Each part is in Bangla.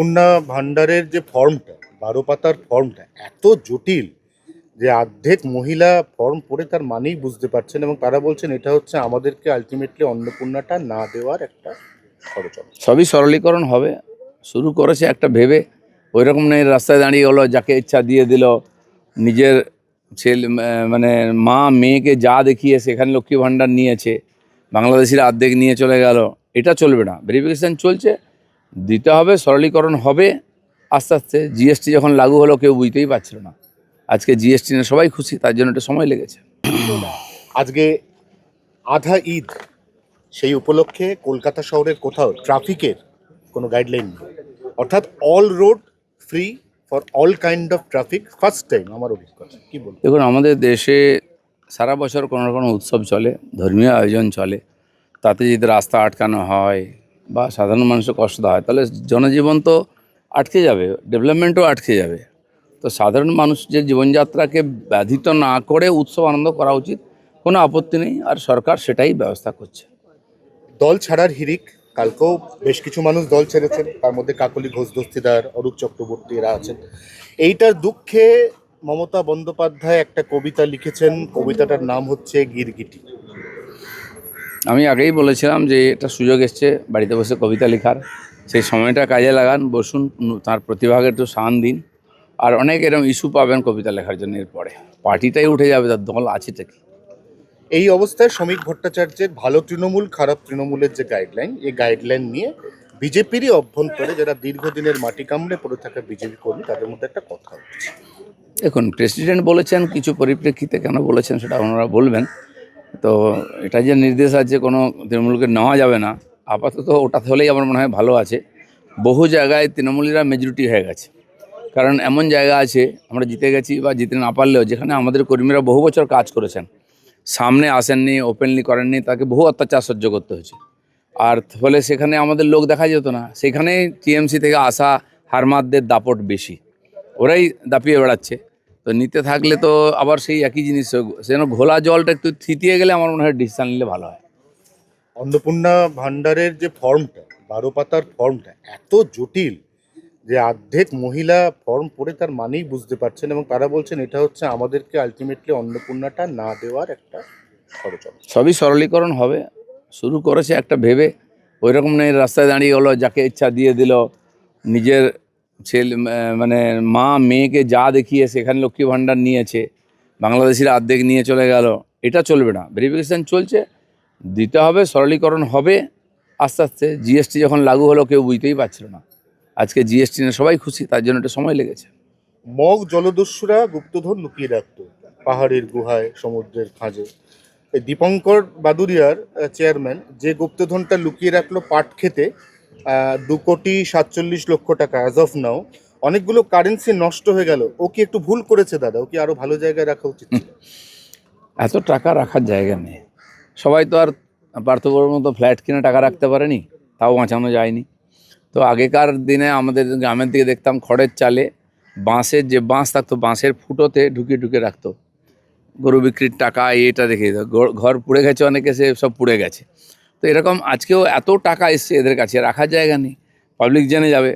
কন্যা ভান্ডারের যে ফর্মটা ১২ পাতার ফর্মটা এত জটিল যে অর্ধেক মহিলা ফর্ম পড়ে তার মানেই বুঝতে পারছেন এবং তারা বলছেন এটা হচ্ছে আমাদেরকে আলটিমেটলি অন্নপূর্ণাটা না দেওয়ার একটা ষড়যন্ত্র। সবই সরলীকরণ হবে। শুরু করেছে একটা ভেবে, ওইরকম নেই রাস্তায় দাঁড়িয়ে গেলো, যাকে ইচ্ছা দিয়ে দিল। নিজের ছেলে মানে মা মেয়েকে যা দেখিয়ে সেখানে লক্ষ্মী ভাণ্ডার নিয়েছে, বাংলাদেশিরা অর্ধেক নিয়ে চলে গেল। এটা চলবে না, ভেরিফিকেশান চলছে, দিতে হবে, সরলীকরণ হবে আস্তে আস্তে। জিএসটি যখন লাগু হলো কেউ বুঝতেই পারছিল না, আজকে জিএসটি নিয়ে সবাই খুশি, তার জন্য একটা সময় লেগেছে। আজকে আধা ঈদ, সেই উপলক্ষে কলকাতা শহরের কোথাও ট্রাফিকের কোনো গাইডলাইন নেই, অর্থাৎ all road free for all kind of traffic. First time আমার অভিজ্ঞতা, কি বলবো। দেখুন, আমাদের দেশে সারা বছর কোনো না কোনো উৎসব চলে, ধর্মীয় আয়োজন চলে। তাতে যদি রাস্তা আটকানো হয় বা সাধারণ মানুষের কষ্ট হয়, তাহলে জনজীবন তো আটকে যাবে, ডেভেলপমেন্টও আটকে যাবে। তো সাধারণ মানুষের জীবনযাত্রাকে ব্যাধিত না করে উৎসব আনন্দ করা উচিত, কোনো আপত্তি নেই, আর সরকার সেটাই ব্যবস্থা করছে। দল ছাড়ার হিড়িক, কালকেও বেশ কিছু মানুষ দল ছেড়েছেন, তার মধ্যে কাকলি ঘোষ দস্তিদার, অরূপ চক্রবর্তী এরা আছেন। এইটার দুঃখে মমতা বন্দ্যোপাধ্যায় একটা কবিতা লিখেছেন, কবিতাটার নাম হচ্ছে গিরগিটি। আমি আগেই বলেছিলাম যে এটা সুযোগ এসছে বাড়িতে বসে কবিতা লেখার, সেই সময়টা কাজে লাগান, বসুন, তার প্রতিভাকে একটু শান দিন। আর অনেক এরকম ইস্যু পাবেন কবিতা লেখার জন্য। এরপরে পার্টিটাই উঠে যাবে, তার দল আছেটা কি। এই অবস্থায় শ্রমিক ভট্টাচার্যের ভালো তৃণমূল খারাপ তৃণমূলের যে গাইডলাইন, এই গাইডলাইন নিয়ে বিজেপিরই অভ্যন্তরে যারা দীর্ঘদিনের মাটি কামড়ে পড়ে থাকা বিজেপি কর্মী, তাদের মধ্যে একটা কথা হচ্ছে। দেখুন, প্রেসিডেন্ট বলেছেন, কিছু পরিপ্রেক্ষিতে কেন বলেছেন সেটা ওনারা বলবেন। তো এটা যে নির্দেশ আছে কোনো তৃণমূলকে নেওয়া যাবে না, আপাতত ওটা হলেই আমার মনে হয় ভালো আছে। বহু জায়গায় তৃণমূলীরা মেজরিটি হয়ে গেছে, কারণ এমন জায়গা আছে আমরা জিতে গেছি বা জিতে না পারলেও, যেখানে আমাদের কর্মীরা বহু বছর কাজ করেছেন, সামনে আসেননি, ওপেনলি করেননি, তাকে বহু অত্যাচার সহ্য করতে হয়েছে। আর ফলে সেখানে আমাদের লোক দেখা যেত না, সেখানে টিএমসি থেকে আসা হারমাদদের দাপট বেশি, ওরাই দাপিয়ে বেড়াচ্ছে। তো নিতে থাকলে তো আবার সেই একই জিনিস, সেজন্য ঘোলা জলটা একটু থিতিয়ে গেলে আমার মনে হয় ডিসিশন নিলে ভালো হয়। অন্নপূর্ণা ভান্ডারের যে ফর্মটা ১২ পাতার ফর্মটা এত জটিল যে অর্ধেক মহিলা ফর্ম পড়ে তার মানেই বুঝতে পারছেন এবং তারা বলছেন এটা হচ্ছে আমাদেরকে আলটিমেটলি অন্নপূর্ণাটা না দেওয়ার একটা ষড়যন্ত্র। সবই সরলীকরণ হবে। শুরু করেছে একটা ভেবে, ওইরকম নেই রাস্তায় দাঁড়িয়ে গেলো, যাকে ইচ্ছা দিয়ে দিল। নিজের ছেলে মানে মা মেয়েকে যা দেখিয়ে সেখানে লক্ষ্মী ভাণ্ডার নিয়েছে, বাংলাদেশিরা অর্ধেক নিয়ে চলে গেল। এটা চলবে না, ভেরিফিকেশান চলছে, দিতে হবে, সরলীকরণ হবে আস্তে আস্তে। জিএসটি যখন লাগু হলো কেউ বুঝতেই পারছিল না, আজকে জিএসটি নিয়ে সবাই খুশি, তার জন্য একটা সময় লেগেছে। মগ জলদস্যুরা গুপ্তধন লুকিয়ে রাখতো পাহাড়ের গুহায়, সমুদ্রের খাঁজে। এই দীপঙ্কর বাদুরিয়ার চেয়ারম্যান যে গুপ্তধনটা লুকিয়ে রাখলো পাট খেতে, ২,৪৭,০০,০০০ টাকা অ্যাজ অফ নাও। অনেকগুলো কারেন্সি নষ্ট হয়ে গেল। ও কি একটু ভুল করেছে দাদা? ও কি আরো ভালো জায়গায় রাখা উচিত ছিল? এত টাকা রাখার জায়গা নেই। সবাই তো আর পার্থক্যর মতো ফ্ল্যাট কিনে টাকা রাখতে পারেনি, তাও বাঁচানো যায়নি। তো আগেকার দিনে আমাদের গ্রামের দিকে দেখতাম খড়ের চালে বাঁশের যে বাঁশ থাকতো, বাঁশের ফুটোতে ঢুকিয়ে ঢুকিয়ে রাখতো গরু বিক্রির টাকা। এটা দেখে ঘর পুড়ে গেছে, অনেকে সে সব পুড়ে গেছে। তো এরকম আজকেও এত টাকা এসছে এদের কাছে, রাখার জায়গা নেই, পাবলিক জেনে যাবে।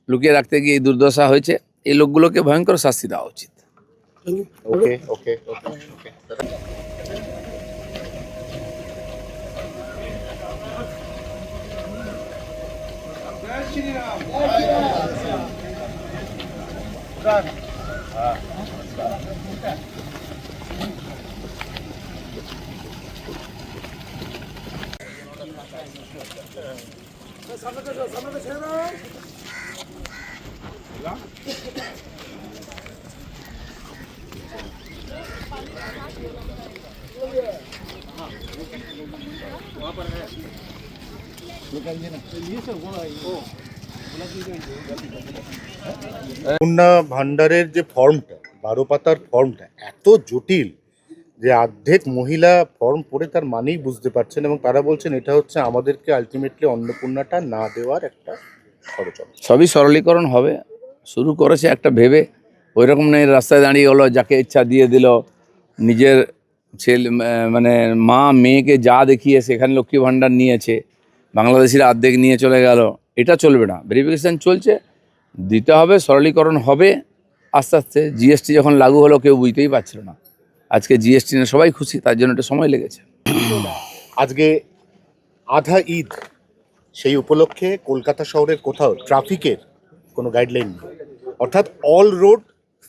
লুকিয়ে রাখতে গিয়ে এই দুর্দশা হয়েছে। এই লোকগুলোকে ভয়ঙ্কর শাস্তি দেওয়া উচিত। ওকে ওকে ওকে ওকে। কন্যা ভান্ডারের যে ফর্মটা ১২ পাতার ফর্মটা এত জটিল যে অর্ধেক মহিলা ফর্ম পড়ে তার মানেই বুঝতে পারছেন এবং তারা বলছেন এটা হচ্ছে আমাদেরকে আলটিমেটলি অন্নপূর্ণাটা না দেওয়ার একটা ষড়যন্ত্র। সবই সরলীকরণ হবে। শুরু করেছে একটা ভেবে, ওইরকম নেই রাস্তায় দাঁড়িয়ে গেলো, যাকে ইচ্ছা দিয়ে দিল। নিজের ছেলে মানে মা মেয়েকে যা দেখিয়ে সেখানে লক্ষ্মী ভাণ্ডার নিয়েছে, বাংলাদেশিরা অর্ধেক নিয়ে চলে গেল। এটা চলবে না, ভেরিফিকেশান চলছে, দিতে হবে, সরলীকরণ হবে আস্তে আস্তে। জিএসটি যখন লাগু হলো কেউ বুঝতেই পারছিল না, আজকে জিএসটি নিয়ে সবাই খুশি, তার জন্য একটা সময় লেগেছে। আজকে আধা ঈদ, সেই উপলক্ষে কলকাতা শহরের কোথাও ট্রাফিকের কোনো গাইডলাইন নেই, অর্থাৎ all road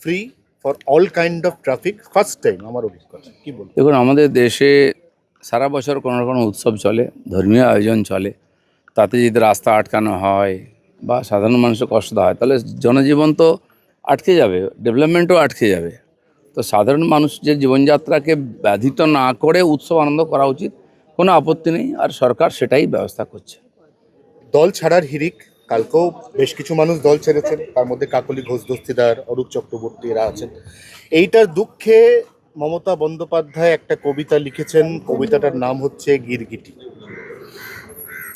free for all kind of traffic, first time আমার অভিজ্ঞতা। কি বলবো? দেখুন, আমাদের দেশে সারা বছর কোনো না কোনো উৎসব চলে, ধর্মীয় আয়োজন চলে, তাতে যদি রাস্তা আটকানো হয় বা সাধারণ মানুষের কষ্ট হয় তাহলে জনজীবন তো আটকে যাবে, ডেভেলপমেন্টও আটকে যাবে। তো সাধারণ মানুষের জীবনযাত্রাকে ব্যাধিত না করে উৎসব আনন্দ করা উচিত, কোনো আপত্তি নেই, আর সরকার সেটাই ব্যবস্থা করছে। দল ছাড়ার হিড়িক, কালকেও বেশ কিছু মানুষ দল ছেড়েছেন, তার মধ্যে কাকলি ঘোষ দস্তিদার, অরূপ চক্রবর্তী এরা আছেন। এইটার দুঃখে মমতা বন্দ্যোপাধ্যায় একটা কবিতা লিখেছেন, কবিতাটার নাম হচ্ছে গিরগিটি।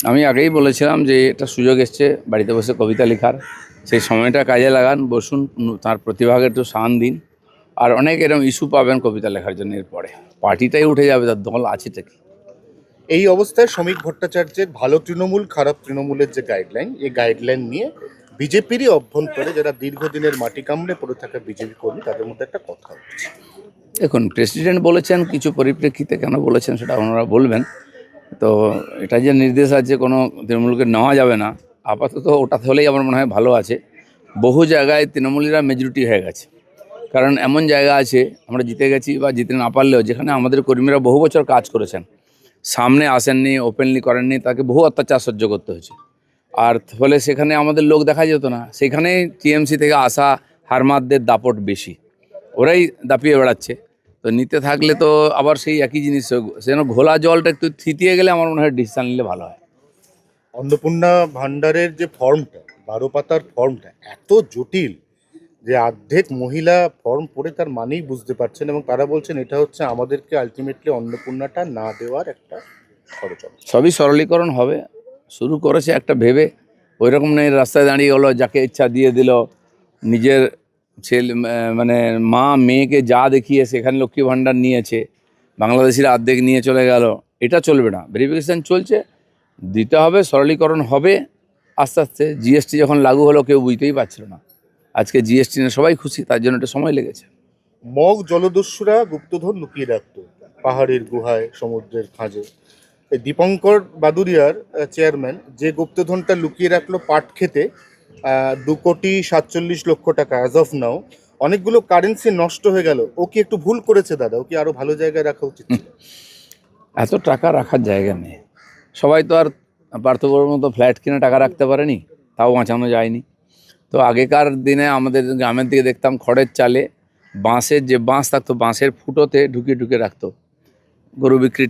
আমি আগেই বলেছিলাম যে এটা সুযোগ এসছে বাড়িতে বসে কবিতা লেখার, সেই সময়টা কাজে লাগান, বসুন, তার প্রতিভাকে একটু শান দিন, আর অনেক এরকম ইস্যু পাবেন কবিতা লেখার জন্য। এরপরে পার্টিটাই উঠে যাবে, তার দল আছেটা কি। এই অবস্থায় শ্রমিক ভট্টাচার্যের ভালো তৃণমূল খারাপ তৃণমূলের যে গাইডলাইন, এই গাইডলাইন নিয়ে বিজেপিরই অভ্যন্তরে যারা দীর্ঘদিনের মাটি কামড়ে পড়ে থাকা বিজেপি কর্মী, তাদের মধ্যে একটা কথা হচ্ছে। দেখুন, প্রেসিডেন্ট বলেছেন, কিছু পরিপ্রেক্ষিতে কেন বলেছেন সেটা ওনারা বলবেন। তো এটা যে নির্দেশ আছে কোনো তৃণমূলকে নেওয়া যাবে না, আপাতত ওটা হলেই আমার মনে হয় ভালো আছে। বহু জায়গায় তৃণমূলীরা মেজরিটি হয়ে গেছে, কারণ এমন জায়গা আছে আমরা জিতে গেছি বা জিতে না পারলেও, যেখানে আমাদের কর্মীরা বহু বছর কাজ করেছেন, সামনে আসেননি, ওপেনলি করেননি, তাকে বহু অত্যাচার সহ্য করতে হয়েছে। আর ফলে সেখানে আমাদের লোক দেখা যেত না, সেখানে টিএমসি থেকে আসা হারমাদদের দাপট বেশি, ওরাই দাপিয়ে বেড়াচ্ছে। তো নিতে থাকলে তো আবার সেই একই জিনিস, সেজন্য ঘোলা জলটা একটু থিতিয়ে গেলে আমার মনে হয় ডিসিশন নিলে ভালো হয়। অন্নপূর্ণা ভান্ডারের যে ফর্মটা, 12 পাতার ফর্মটা এত জটিল যে অর্ধেক মহিলা ফর্ম পড়ে তার মানেই বুঝতে পারছেন, এবং তারা বলছেন এটা হচ্ছে আমাদেরকে আলটিমেটলি অন্নপূর্ণাটা না দেওয়ার একটা ষড়যন্ত্র। সবই সরলীকরণ হবে, শুরু করেছে একটা ভেবে, ওই রকম নেই রাস্তায় দাঁড়িয়ে গেলো, যাকে ইচ্ছা দিয়ে দিল, নিজের ছেলে মানে মা মেয়েকে যা দেখিয়ে সেখানে লক্ষ্মী ভাণ্ডার নিয়েছে, বাংলাদেশিরা অর্ধেক নিয়ে চলে গেল। এটা চলবে না, ভেরিফিকেশান চলছে, দিতে হবে, সরলীকরণ হবে আস্তে আস্তে। জিএসটি যখন লাগু হলো কেউ বুঝতেই পারছিল না, আজকে জিএসটি নিয়ে সবাই খুশি, তার জন্য একটা সময় লেগেছে। মগ জলদস্যুরা গুপ্তধন লুকিয়ে রাখতো পাহাড়ের গুহায়, সমুদ্রের খাঁজে। এই দীপঙ্কর বাদুরিয়ার চেয়ারম্যান যে গুপ্তধনটা লুকিয়ে রাখলো পাট খেতে, 2,47,00,000 টাকা অ্যাজ অফ নাও। অনেকগুলো কারেন্সি নষ্ট হয়ে গেল। ও কি একটু ভুল করেছে দাদা? ও কি আরো ভালো জায়গায় রাখা উচিত ছিল? এত টাকা রাখার জায়গা নেই, সবাই তো আর পার্থক্যর মতো ফ্ল্যাট কিনে টাকা রাখতে পারেনি, তাও বাঁচানো যায়নি। তো আগেকার দিনে আমাদের গ্রামের দিকে দেখতাম খড়ের চালে বাঁশের যে বাঁশ থাকতো, বাঁশের ফুটোতে ঢুকিয়ে ঢুকিয়ে রাখতো, গরু বিক্রির